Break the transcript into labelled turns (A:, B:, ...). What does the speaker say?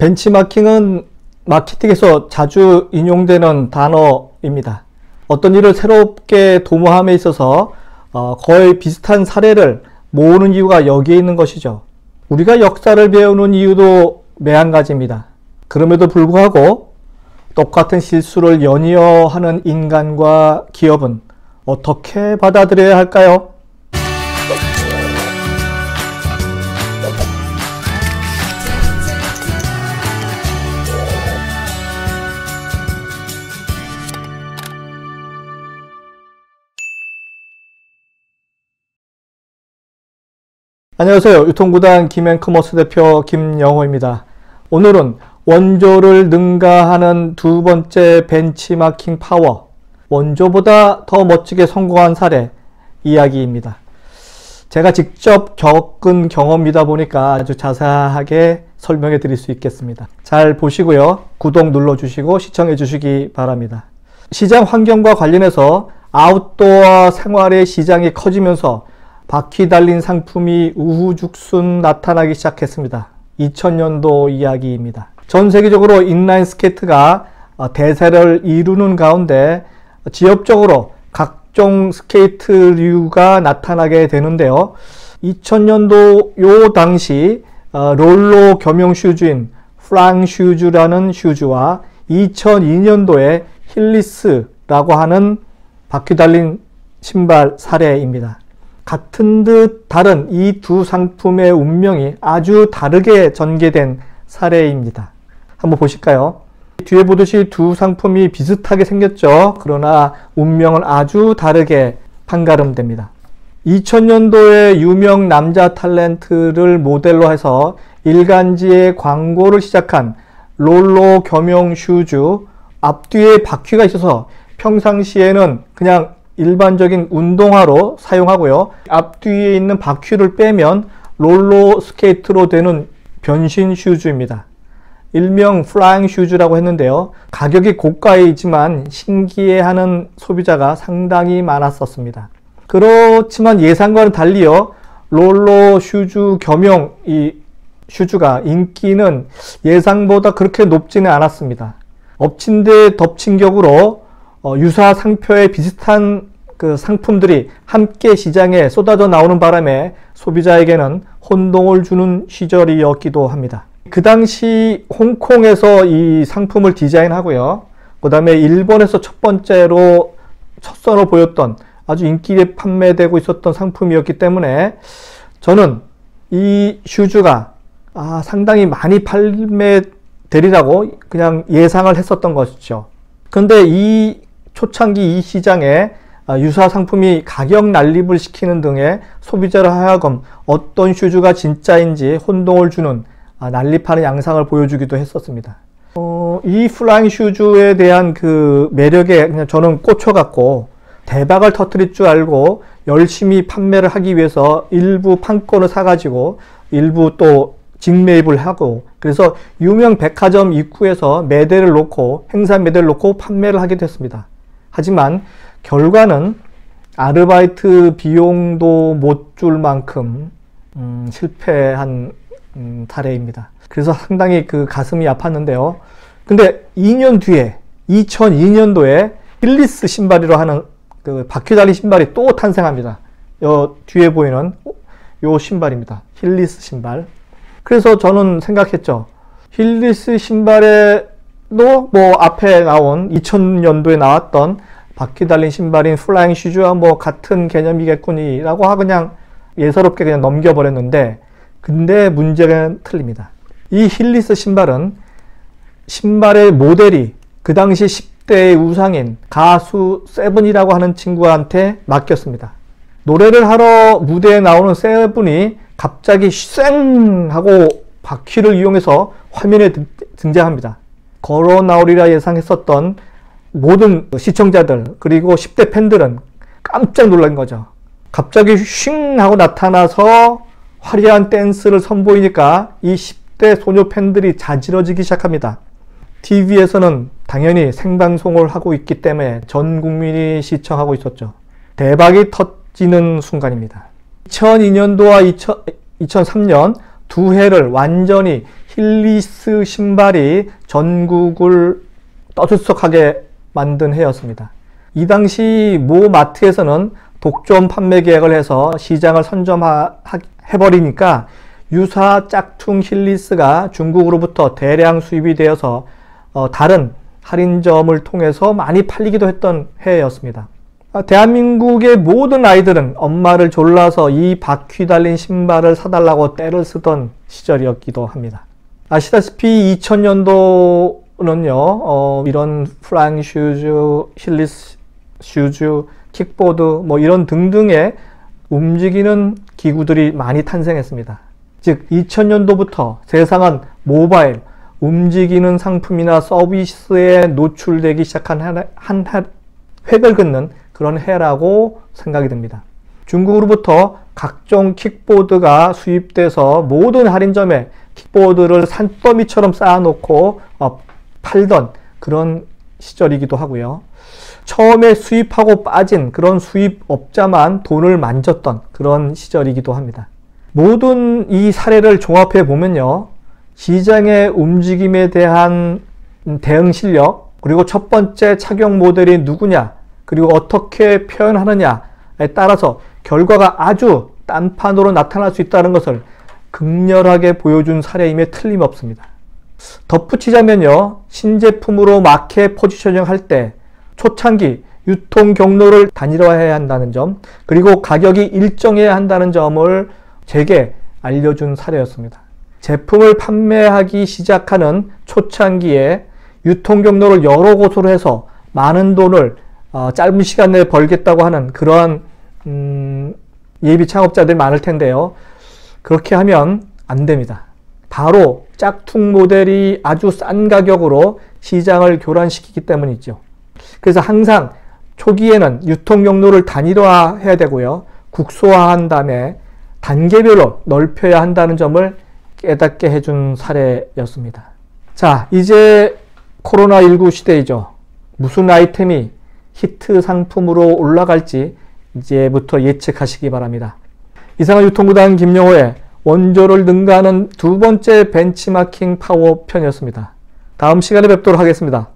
A: 벤치마킹은 마케팅에서 자주 인용되는 단어입니다. 어떤 일을 새롭게 도모함에 있어서 거의 비슷한 사례를 모으는 이유가 여기에 있는 것이죠. 우리가 역사를 배우는 이유도 매한가지입니다. 그럼에도 불구하고 똑같은 실수를 연이어 하는 인간과 기업은 어떻게 받아들여야 할까요? 안녕하세요. 유통구단 김앤커머스 대표 김영호입니다. 오늘은 원조를 능가하는 두 번째 벤치마킹 파워, 원조보다 더 멋지게 성공한 사례 이야기입니다. 제가 직접 겪은 경험이다 보니까 아주 자세하게 설명해 드릴 수 있겠습니다. 잘 보시고요. 구독 눌러주시고 시청해 주시기 바랍니다. 시장 환경과 관련해서 아웃도어 생활의 시장이 커지면서 바퀴 달린 상품이 우후죽순 나타나기 시작했습니다. 2000년도 이야기입니다. 전 세계적으로 인라인 스케이트가 대세를 이루는 가운데 지역적으로 각종 스케이트류가 나타나게 되는데요. 2000년도 요 당시 롤러 겸용 슈즈인 플랑 슈즈라는 슈즈와 2002년도에 힐리스라고 하는 바퀴 달린 신발 사례입니다. 같은 듯 다른 이 두 상품의 운명이 아주 다르게 전개된 사례입니다. 한번 보실까요? 뒤에 보듯이 두 상품이 비슷하게 생겼죠. 그러나 운명은 아주 다르게 판가름됩니다. 2000년도에 유명 남자 탤런트를 모델로 해서 일간지에 광고를 시작한 롤러 겸용 슈즈, 앞뒤에 바퀴가 있어서 평상시에는 그냥 일반적인 운동화로 사용하고요. 앞뒤에 있는 바퀴를 빼면 롤러 스케이트로 되는 변신 슈즈입니다. 일명 플라잉 슈즈라고 했는데요. 가격이 고가이지만 신기해하는 소비자가 상당히 많았었습니다. 그렇지만 예상과는 달리요. 롤러 슈즈 겸용 이 슈즈가 인기는 예상보다 그렇게 높지는 않았습니다. 엎친 데 덮친 격으로 유사 상표에 비슷한 그 상품들이 함께 시장에 쏟아져 나오는 바람에 소비자에게는 혼동을 주는 시절이었기도 합니다. 그 당시 홍콩에서 이 상품을 디자인하고요. 그 다음에 일본에서 첫 번째로 첫 선을 보였던 아주 인기에 판매되고 있었던 상품이었기 때문에 저는 이 슈즈가 상당히 많이 판매되리라고 그냥 예상을 했었던 것이죠. 그런데 이 초창기 이 시장에 유사 상품이 가격 난립을 시키는 등의 소비자를 하여금 어떤 슈즈가 진짜인지 혼동을 주는 난립하는 양상을 보여주기도 했었습니다. 이 플라잉 슈즈에 대한 그 매력에 그냥 저는 꽂혀갖고 대박을 터뜨릴 줄 알고 열심히 판매를 하기 위해서 일부 판권을 사가지고 일부 또 직매입을 하고 그래서 유명 백화점 입구에서 매대를 놓고 행사 매대를 놓고 판매를 하게 됐습니다. 하지만 결과는 아르바이트 비용도 못 줄 만큼 실패한 사례입니다. 그래서 상당히 그 가슴이 아팠는데요. 근데 2년 뒤에 2002년도에 힐리스 신발이라 하는 그 바퀴 달린 신발이 또 탄생합니다. 요 뒤에 보이는 요 신발입니다. 힐리스 신발. 그래서 저는 생각했죠. 힐리스 신발에도 뭐 앞에 나온 2000년도에 나왔던 바퀴 달린 신발인 플라잉 슈즈와 뭐 같은 개념이겠거니라고 하고 그냥 예사롭게 그냥 넘겨버렸는데 근데 문제는 틀립니다. 이 힐리스 신발은 신발의 모델이 그 당시 10대의 우상인 가수 세븐이라고 하는 친구한테 맡겼습니다. 노래를 하러 무대에 나오는 세븐이 갑자기 쌩 하고 바퀴를 이용해서 화면에 등장합니다. 걸어 나오리라 예상했었던 모든 시청자들 그리고 10대 팬들은 깜짝 놀란 거죠. 갑자기 쉥 하고 나타나서 화려한 댄스를 선보이니까 이 10대 소녀 팬들이 자지러지기 시작합니다. TV에서는 당연히 생방송을 하고 있기 때문에 전 국민이 시청하고 있었죠. 대박이 터지는 순간입니다. 2002년도와 2003년 두 해를 완전히 힐리스 신발이 전국을 떠들썩하게 만든 해였습니다. 이 당시 모 마트에서는 독점 판매 계약을 해서 시장을 선점해버리니까 유사 짝퉁 힐리스가 중국으로부터 대량 수입이 되어서 다른 할인점을 통해서 많이 팔리기도 했던 해였습니다. 대한민국의 모든 아이들은 엄마를 졸라서 이 바퀴 달린 신발을 사달라고 떼를 쓰던 시절이었기도 합니다. 아시다시피 2000년도는요, 이런 플라잉 슈즈, 힐리스 슈즈, 킥보드 뭐 이런 등등의 움직이는 기구들이 많이 탄생했습니다. 즉 2000년도부터 세상은 모바일, 움직이는 상품이나 서비스에 노출되기 시작한 획을 긋는 그런 해라고 생각이 듭니다. 중국으로부터 각종 킥보드가 수입돼서 모든 할인점에 킥보드를 산더미처럼 쌓아놓고 팔던 그런 시절이기도 하고요. 처음에 수입하고 빠진 그런 수입업자만 돈을 만졌던 그런 시절이기도 합니다. 모든 이 사례를 종합해 보면요, 시장의 움직임에 대한 대응 실력, 그리고 첫 번째 착용 모델이 누구냐, 그리고 어떻게 표현하느냐에 따라서 결과가 아주 딴판으로 나타날 수 있다는 것을 극렬하게 보여준 사례임에 틀림없습니다. 덧붙이자면요, 신제품으로 마켓 포지셔닝 할 때 초창기 유통 경로를 단일화해야 한다는 점, 그리고 가격이 일정해야 한다는 점을 제게 알려준 사례였습니다. 제품을 판매하기 시작하는 초창기에 유통 경로를 여러 곳으로 해서 많은 돈을 짧은 시간 내에 벌겠다고 하는 그러한 예비 창업자들이 많을 텐데요. 그렇게 하면 안 됩니다. 바로 짝퉁 모델이 아주 싼 가격으로 시장을 교란시키기 때문이죠. 그래서 항상 초기에는 유통 경로를 단일화해야 되고요. 국소화한 다음에 단계별로 넓혀야 한다는 점을 깨닫게 해준 사례였습니다. 자, 이제 코로나19 시대이죠. 무슨 아이템이 히트 상품으로 올라갈지 이제부터 예측하시기 바랍니다. 이상은 유통구단 김영호의 원조를 능가하는 두 번째 벤치마킹 파워 편이었습니다. 다음 시간에 뵙도록 하겠습니다.